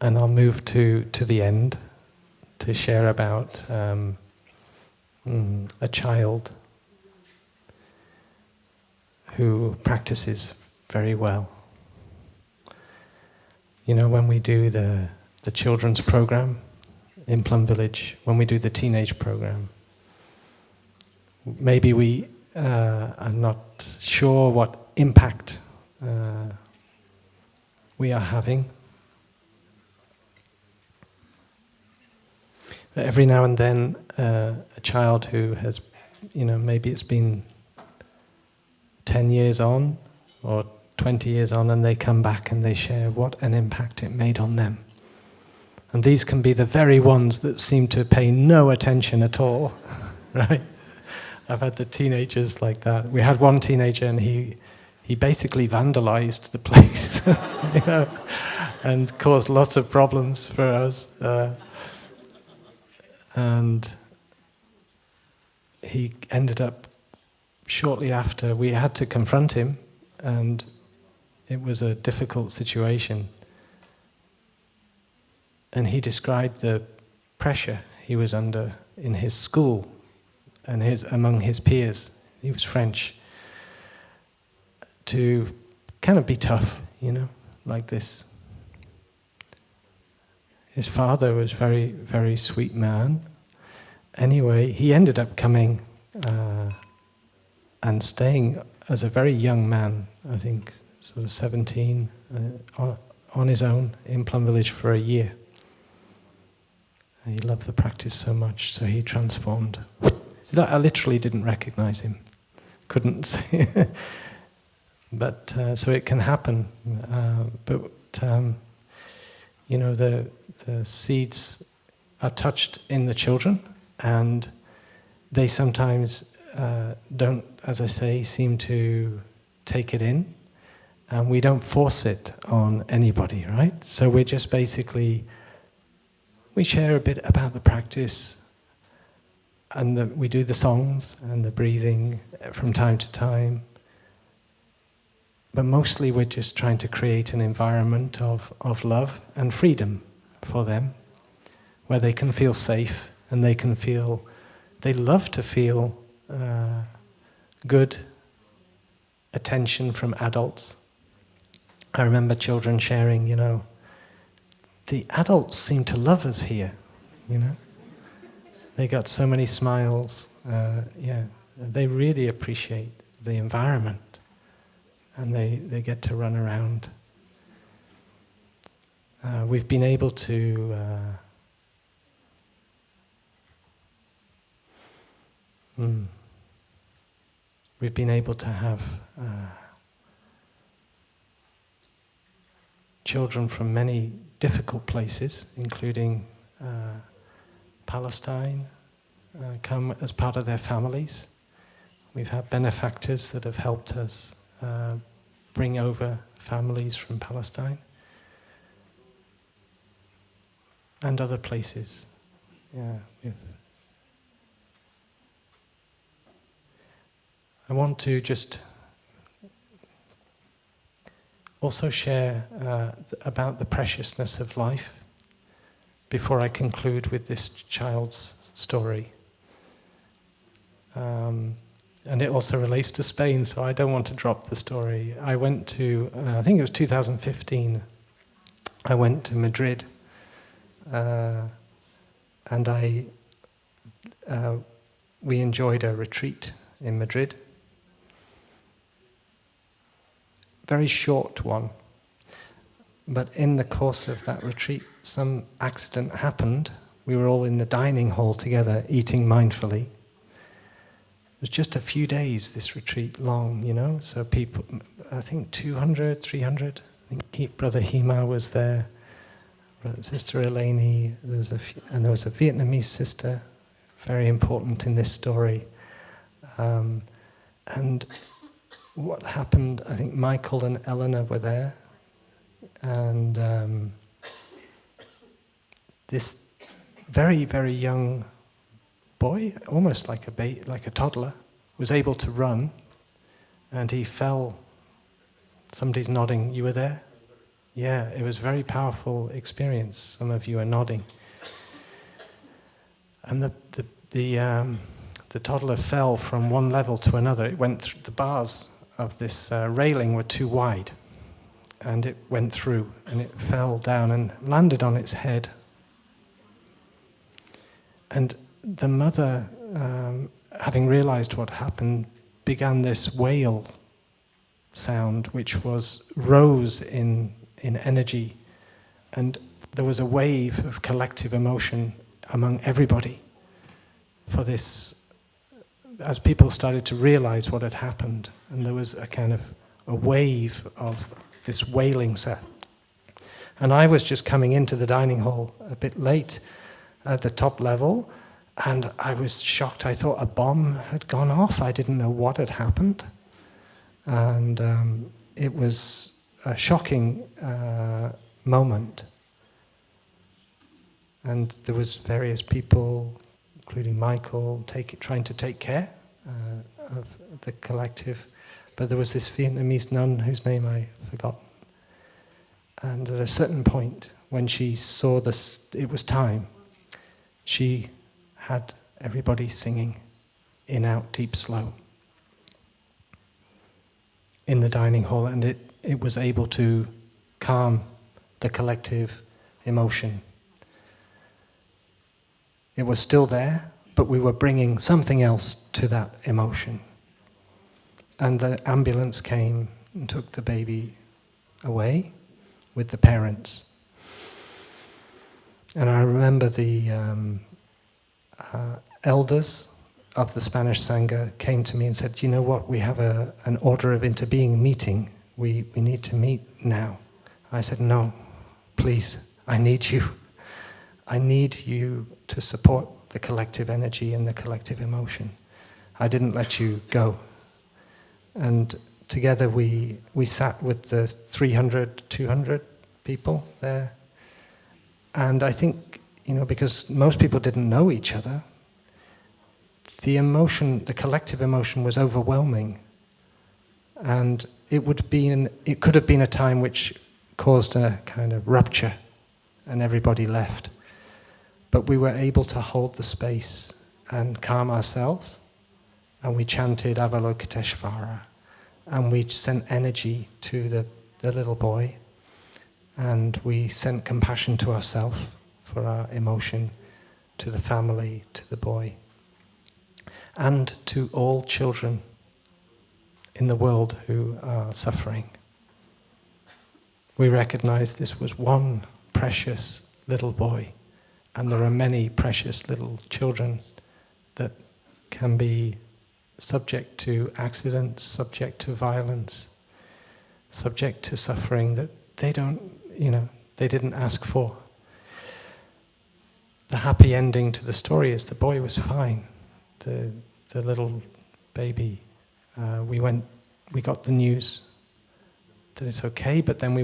and I'll move to the end to share about a child who practices very well. You know, when we do the children's program in Plum Village, when we do the teenage program, maybe we are not sure what impact we are having. But every now and then, a child who has, maybe it's been 10 years on or 20 years on, and they come back and they share what an impact it made on them. And these can be the very ones that seem to pay no attention at all, right? I've had the teenagers like that. We had one teenager and he basically vandalized the place, and caused lots of problems for us. And he ended up, shortly after, we had to confront him, and it was a difficult situation. And he described the pressure he was under in his school and among his peers. He was French. To kind of be tough, like this. his father was very, very sweet man. Anyway, he ended up coming and staying as a very young man, I think sort of 17, on his own in Plum Village for a year. And he loved the practice so much, so he transformed. I literally didn't recognize him, couldn't say. But so it can happen. The seeds are touched in the children, and they sometimes don't, as I say, seem to take it in, and we don't force it on anybody, right? So we're just basically, we share a bit about the practice, and we do the songs and the breathing from time to time, but mostly we're just trying to create an environment of love and freedom for them, where they can feel safe and they love to feel good attention from adults. I remember children sharing, the adults seem to love us here, They got so many smiles, they really appreciate the environment, and they get to run around. We've been able to have children from many difficult places, including Palestine, come as part of their families. We've had benefactors that have helped us bring over families from Palestine and other places. I want to just also share about the preciousness of life before I conclude with this child's story. And it also relates to Spain, so I don't want to drop the story. I went to, I think it was 2015, I went to Madrid, and we enjoyed a retreat in Madrid. Very short one, but in the course of that retreat, some accident happened. We were all in the dining hall together, eating mindfully. It was just a few days, this retreat long, so people, I think 200, 300, I think Brother Hima was there, Sister Eleni, and there was a Vietnamese sister, very important in this story. And what happened, I think Michael and Eleanor were there, and this very, very young boy, almost like a toddler, was able to run, and he fell. Somebody's nodding. You were there? Yeah, it was a very powerful experience. Some of you are nodding. And the toddler fell from one level to another. It went through the bars of this railing were too wide, and it went through, and it fell down and landed on its head. And the mother, having realized what happened, began this wail sound, which rose in energy, and there was a wave of collective emotion among everybody for this, as people started to realize what had happened, and there was a kind of a wave of this wailing sound. And I was just coming into the dining hall a bit late at the top level, and I was shocked. I thought a bomb had gone off. I didn't know what had happened. And it was a shocking moment. And there was various people, including Michael, trying to take care of the collective. But there was this Vietnamese nun whose name I forgot. And at a certain point, when she saw it was time, she had everybody singing in, out, deep, slow in the dining hall, and it was able to calm the collective emotion. It was still there, but we were bringing something else to that emotion. And the ambulance came and took the baby away with the parents. And I remember the elders of the Spanish Sangha came to me and said, you know what, we have an order of interbeing meeting. We need to meet now. I said, no, please, I need you. I need you to support the collective energy and the collective emotion. I didn't let you go. And together we sat with the 300, 200 people there. And I think, because most people didn't know each other, the emotion, the collective emotion was overwhelming. And it could have been a time which caused a kind of rupture and everybody left. But we were able to hold the space and calm ourselves. And we chanted Avalokiteshvara. And we sent energy to the little boy. And we sent compassion to ourselves for our emotion, to the family, to the boy, and to all children in the world who are suffering. We recognize this was one precious little boy, and there are many precious little children that can be subject to accidents, subject to violence, subject to suffering that they didn't ask for. The happy ending to the story is the boy was fine. The little baby, we got the news that it's okay, but then we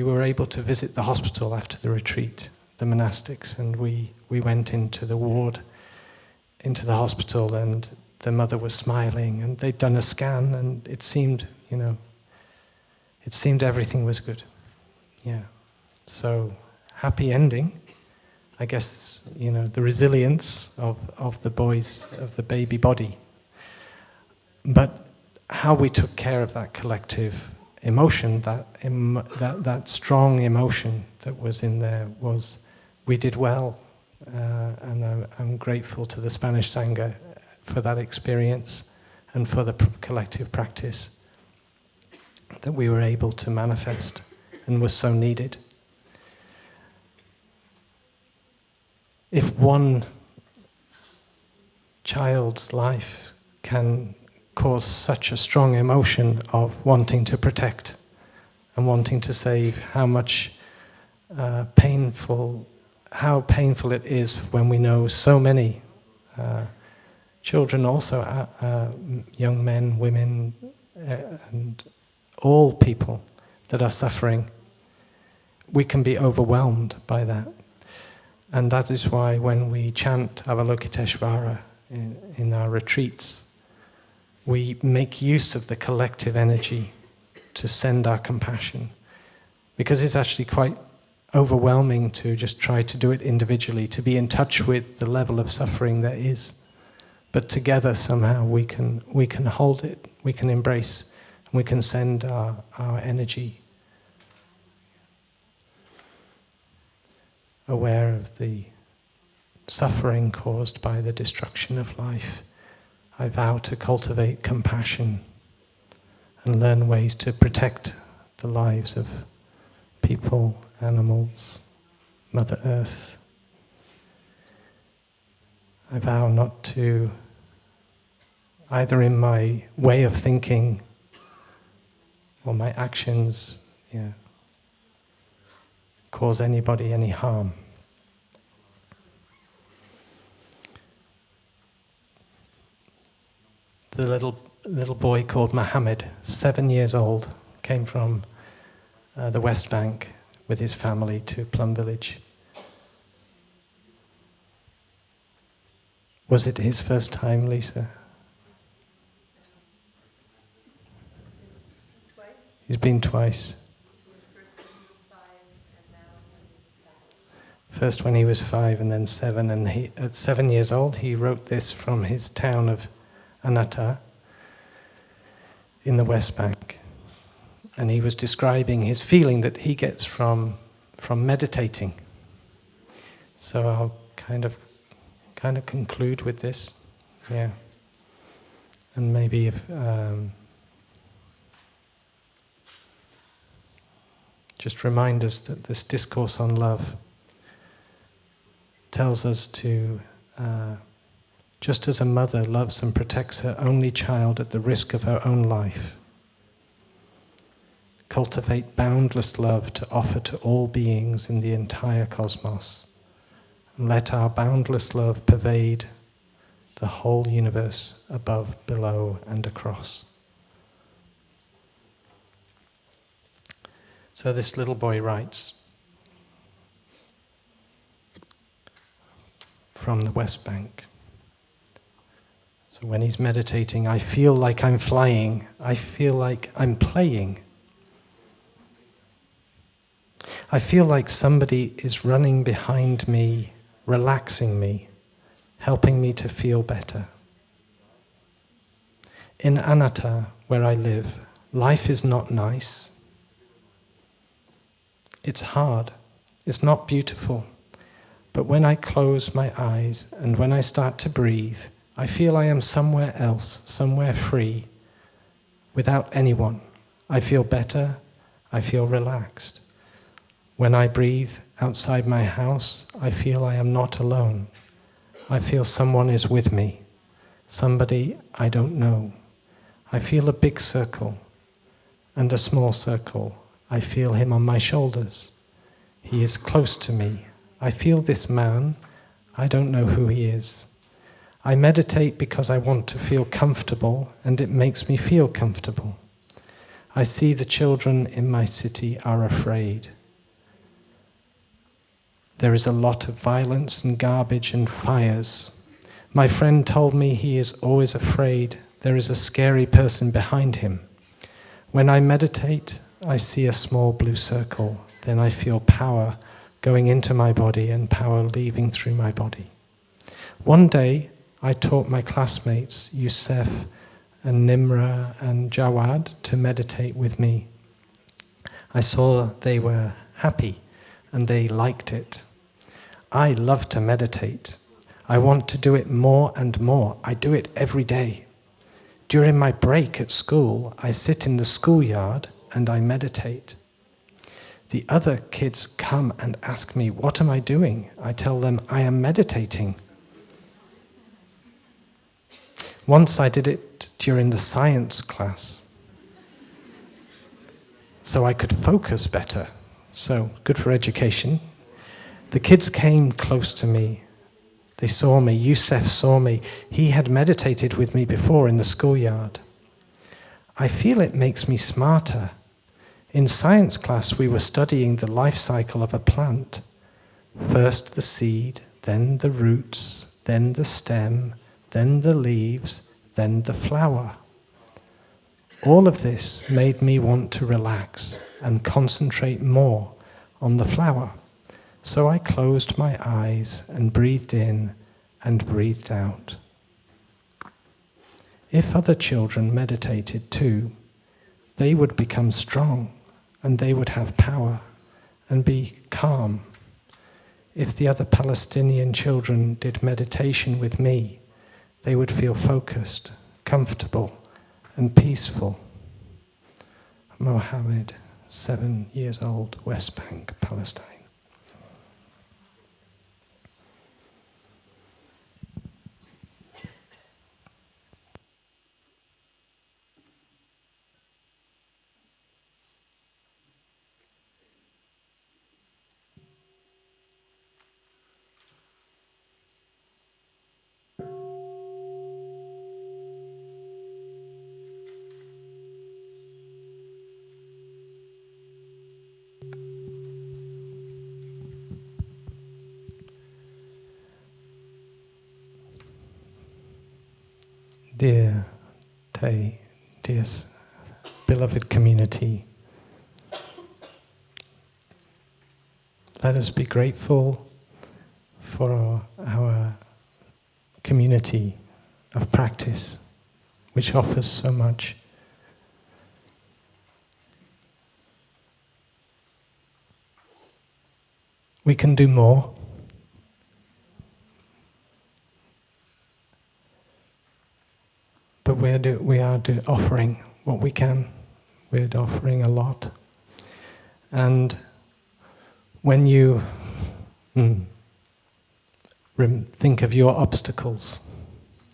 were able to visit the hospital after the retreat, the monastics, and we went into the ward, into the hospital, and the mother was smiling, and they'd done a scan, and it seemed everything was good. Yeah. So, happy ending. I guess, the resilience of the baby body. But how we took care of that collective emotion, that strong emotion that was in there, was we did well. And I'm grateful to the Spanish Sangha for that experience and for the collective practice that we were able to manifest and was so needed. If one child's life can cause such a strong emotion of wanting to protect and wanting to save, how painful it is when we know so many children also, young men, women, and all people that are suffering, we can be overwhelmed by that. And that is why when we chant Avalokiteshvara in our retreats, we make use of the collective energy to send our compassion. Because it's actually quite overwhelming to just try to do it individually, to be in touch with the level of suffering there is. But together somehow we can hold it, we can embrace, and we can send our energy, aware of the suffering caused by the destruction of life. I vow to cultivate compassion and learn ways to protect the lives of people, animals, Mother Earth. I vow not to, either in my way of thinking or my actions, cause anybody any harm. The little boy called Mohammed, 7 years old, came from the West Bank with his family to Plum village. Was it his first time, Lisa? Twice. He's been twice. First when he was 5 and then 7, and at 7 years old he wrote this from his town of Anatta in the West Bank. And he was describing his feeling that he gets from meditating. So I'll kind of kind of conclude with this? Yeah. And maybe if just remind us that this discourse on love tells us to, just as a mother loves and protects her only child at the risk of her own life, cultivate boundless love to offer to all beings in the entire cosmos. And let our boundless love pervade the whole universe, above, below, and across. So this little boy writes from the West Bank. So when he's meditating, I feel like I'm flying. I feel like I'm playing. I feel like somebody is running behind me, relaxing me, helping me to feel better. In anatta, where I live, life is not nice. It's hard. It's not beautiful. But when I close my eyes and when I start to breathe, I feel I am somewhere else, somewhere free, without anyone. I feel better. I feel relaxed. When I breathe outside my house, I feel I am not alone. I feel someone is with me, somebody I don't know. I feel a big circle and a small circle. I feel him on my shoulders. He is close to me. I feel this man. I don't know who he is. I meditate because I want to feel comfortable, and it makes me feel comfortable. I see the children in my city are afraid. There is a lot of violence and garbage and fires. My friend told me he is always afraid there is a scary person behind him. When I meditate, I see a small blue circle. Then I feel power going into my body and power leaving through my body. One day, I taught my classmates, Yusef and Nimra and Jawad, to meditate with me. I saw they were happy and they liked it. I love to meditate. I want to do it more and more. I do it every day. During my break at school, I sit in the schoolyard and I meditate. The other kids come and ask me, what am I doing? I tell them, I am meditating. Once I did it during the science class, so I could focus better. So, good for education. The kids came close to me. They saw me. Yusef saw me. He had meditated with me before in the schoolyard. I feel it makes me smarter. In science class, we were studying the life cycle of a plant. First the seed, then the roots, then the stem, then the leaves, then the flower. All of this made me want to relax and concentrate more on the flower. So I closed my eyes and breathed in and breathed out. If other children meditated too, they would become strong and they would have power and be calm. If the other Palestinian children did meditation with me, they would feel focused, comfortable, and peaceful. Mohammed, 7 years old, West Bank, Palestine. Dear Tay, dear beloved community, let us be grateful for our community of practice, which offers so much. We can do more. are offering what we can. We're offering a lot. And when you think of your obstacles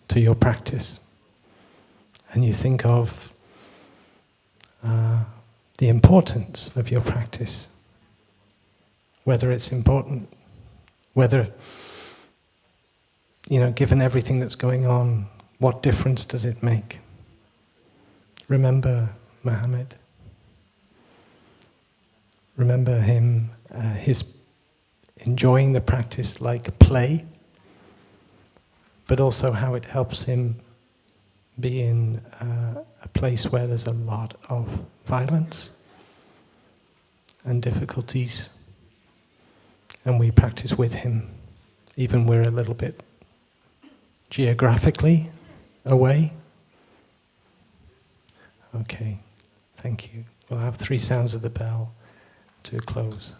to your practice, and you think of the importance of your practice, whether it's important, whether, given everything that's going on, what difference does it make? Remember Muhammad. Remember him, his enjoying the practice like play, but also how it helps him be in a place where there's a lot of violence and difficulties, and we practice with him, even we're a little bit geographically away. Okay, thank you. We'll have 3 sounds of the bell to close.